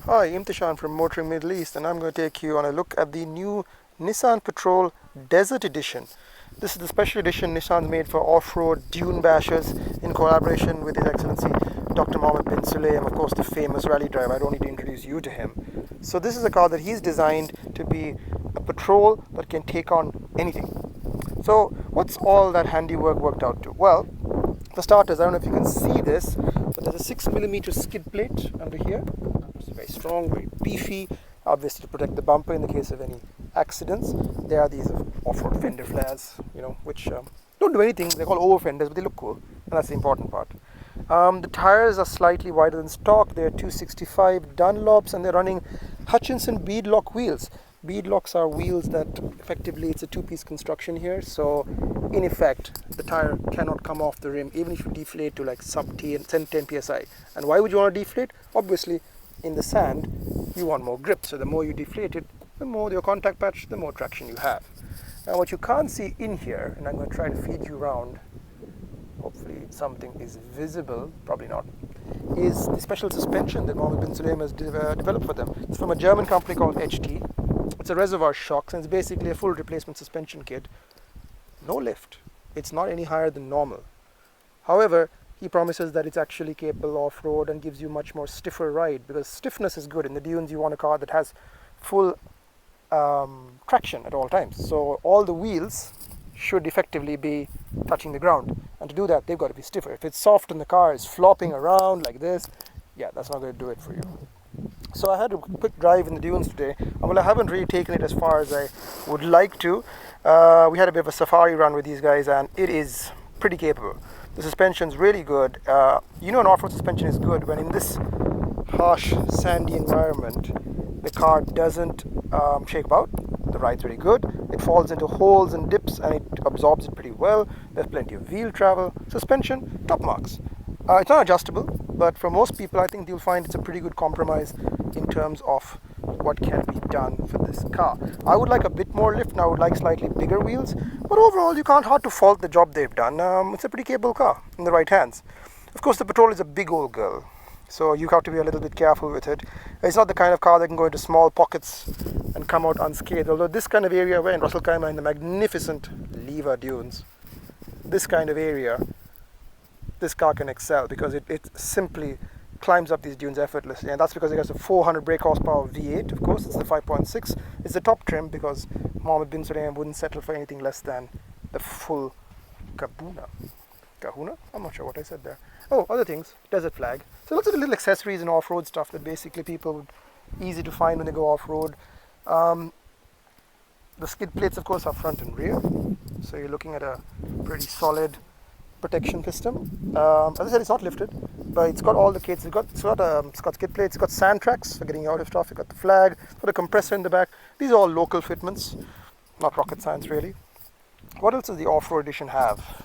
Hi, Imtishan from Motoring Middle East, and I'm going to take you on a look at the new Nissan Patrol Desert Edition. This is the special edition Nissan's made for off-road dune bashers in collaboration with His Excellency Dr Mohammed Ben Sulayem, of course the famous rally driver. I don't need to introduce you to him. So this is a car that he's designed to be a patrol that can take on anything. So what's all that handiwork worked out to? Well, for starters, I don't know if you can see this, but there's a 6mm skid plate under here. It's very strong, very beefy, obviously to protect the bumper in the case of any accidents. There are these off-road fender flares, which don't do anything. They're called over fenders, but they look cool, and that's the important part. The tires are slightly wider than stock. They're 265 Dunlops, and they're running Hutchinson beadlock wheels. Beadlocks are wheels that effectively, it's a two-piece construction here, so in effect the tire cannot come off the rim even if you deflate to like sub 10 psi. And why would you want to deflate? Obviously in the sand you want more grip, so the more you deflate it, the more your contact patch, the more traction you have. Now what you can't see in here, and I'm going to try to feed you around, hopefully something is visible, probably not, is the special suspension that Mohammed Ben Sulayem has developed for them. It's from a German company called HT. It's a reservoir shocks, and it's basically a full replacement suspension kit. No lift. It's not any higher than normal. However, he promises that it's actually capable off-road and gives you much more stiffer ride, because stiffness is good. In the dunes you want a car that has full traction at all times. So all the wheels should effectively be touching the ground, and to do that they've got to be stiffer. If it's soft and the car is flopping around like this, yeah, that's not going to do it for you. So I had a quick drive in the dunes today. Well, I haven't really taken it as far as I would like to. We had a bit of a safari run with these guys, and it is pretty capable. The suspension's really good. An off-road suspension is good when in this harsh, sandy environment, the car doesn't shake about. The ride's very good. It falls into holes and dips, and it absorbs it pretty well. There's plenty of wheel travel. Suspension, top marks. It's not adjustable, but for most people I think you'll find it's a pretty good compromise in terms of what can be done for this car. I would like a bit more lift, and I would like slightly bigger wheels, but overall you can't hard to fault the job they've done. It's a pretty capable car in the right hands. Of course the Patrol is a big old girl, so you have to be a little bit careful with it. It's not the kind of car that can go into small pockets and come out unscathed, although this kind of area, we're in Ras Al Khaimah in the magnificent Liwa dunes, this kind of area, this car can excel because it simply climbs up these dunes effortlessly, and that's because it has a 400 brake horsepower V8. Of course, it's the 5.6. It's the top trim because Mohammed bin Sulayem wouldn't settle for anything less than the full Kahuna? I'm not sure what I said there. Oh, other things, desert flag. So lots of little accessories and off-road stuff that basically people would easy to find when they go off-road. The skid plates, of course, are front and rear, so you're looking at a pretty solid protection system. As I said, it's not lifted, but it's got all the kits. It's got skid plates, it's got sand tracks for getting out of stuff, it's got the flag, it's got a compressor in the back. These are all local fitments, not rocket science really. What else does the off-road edition have?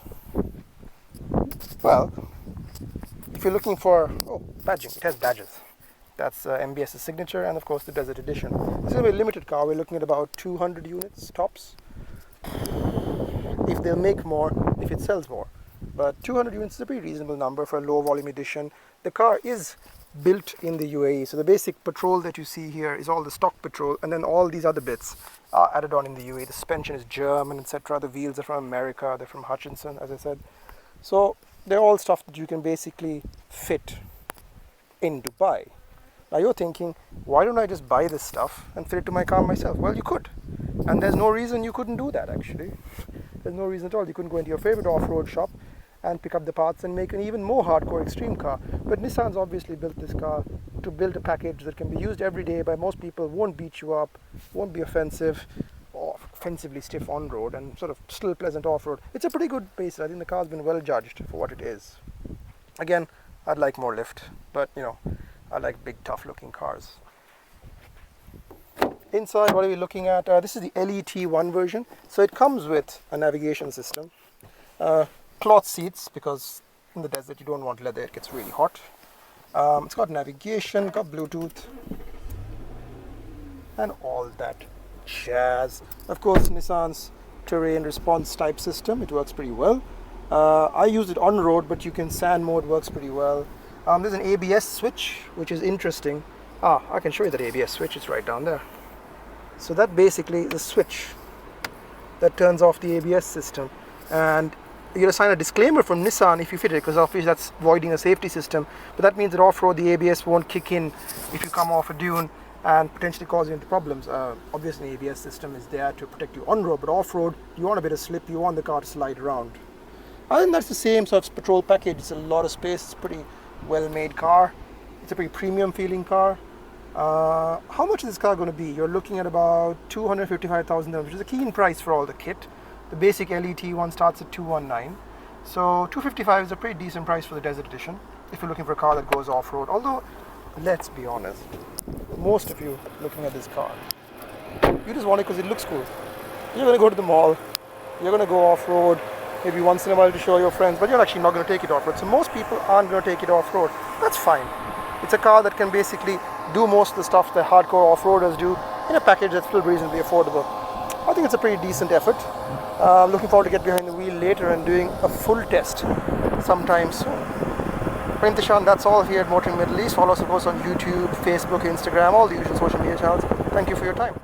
Well, if you're looking for badging, it has badges. That's MBS's signature, and of course the Desert Edition. This is a very limited car. We're looking at about 200 units tops. If they'll make more, if it sells more. But 200 units is a pretty reasonable number for a low volume edition. The car is built in the UAE, so the basic Patrol that you see here is all the stock Patrol, and then all these other bits are added on in the UAE. The suspension is German, etc. The wheels are from America, they're from Hutchinson, as I said. So they're all stuff that you can basically fit in Dubai. Now you're thinking, why don't I just buy this stuff and fit it to my car myself? Well, you could, and there's no reason you couldn't do that actually. There's no reason at all. You couldn't go into your favorite off-road shop and pick up the parts and make an even more hardcore extreme car. But Nissan's obviously built this car to build a package that can be used every day by most people, won't beat you up, won't be offensive or offensively stiff on-road, and sort of still pleasant off-road. It's a pretty good base. I think the car's been well judged for what it is. Again, I'd like more lift, but I like big tough looking cars. Inside, what are we looking at? This is the LET1 version. So it comes with a navigation system. Cloth seats, because in the desert you don't want leather, it gets really hot. It's got navigation, got Bluetooth, and all that jazz. Of course, Nissan's terrain response type system, it works pretty well. I use it on road, but you can sand mode, works pretty well. There's an ABS switch, which is interesting I can show you that ABS switch. It's right down there. So that basically is the switch that turns off the ABS system, and you'll assign a disclaimer from Nissan if you fit it, because obviously that's voiding a safety system. But that means that off-road the ABS won't kick in if you come off a dune and potentially cause you into problems. Obviously the ABS system is there to protect you on road, but off-road you want a bit of slip, you want the car to slide around. I think that's the same sort of petrol package. It's a lot of space. It's a pretty well-made car. It's a pretty premium feeling car. How much is this car going to be? You're looking at about 255,000 dirhams, which is a keen price for all the kit. The basic LET one starts at 219. So 255 is a pretty decent price for the Desert Edition if you're looking for a car that goes off-road. Although, let's be honest, most of you looking at this car, you just want it because it looks cool. You're going to go to the mall, you're going to go off-road, maybe once in a while to show your friends, but you're actually not going to take it off-road. So most people aren't going to take it off-road. That's fine. It's a car that can basically do most of the stuff that hardcore off-roaders do in a package that's still reasonably affordable. I think it's a pretty decent effort. Looking forward to get behind the wheel later and doing a full test sometime soon. I'm Intishan, that's all here at Motoring Middle East. Follow us of course on YouTube, Facebook, Instagram, all the usual social media channels. Thank you for your time.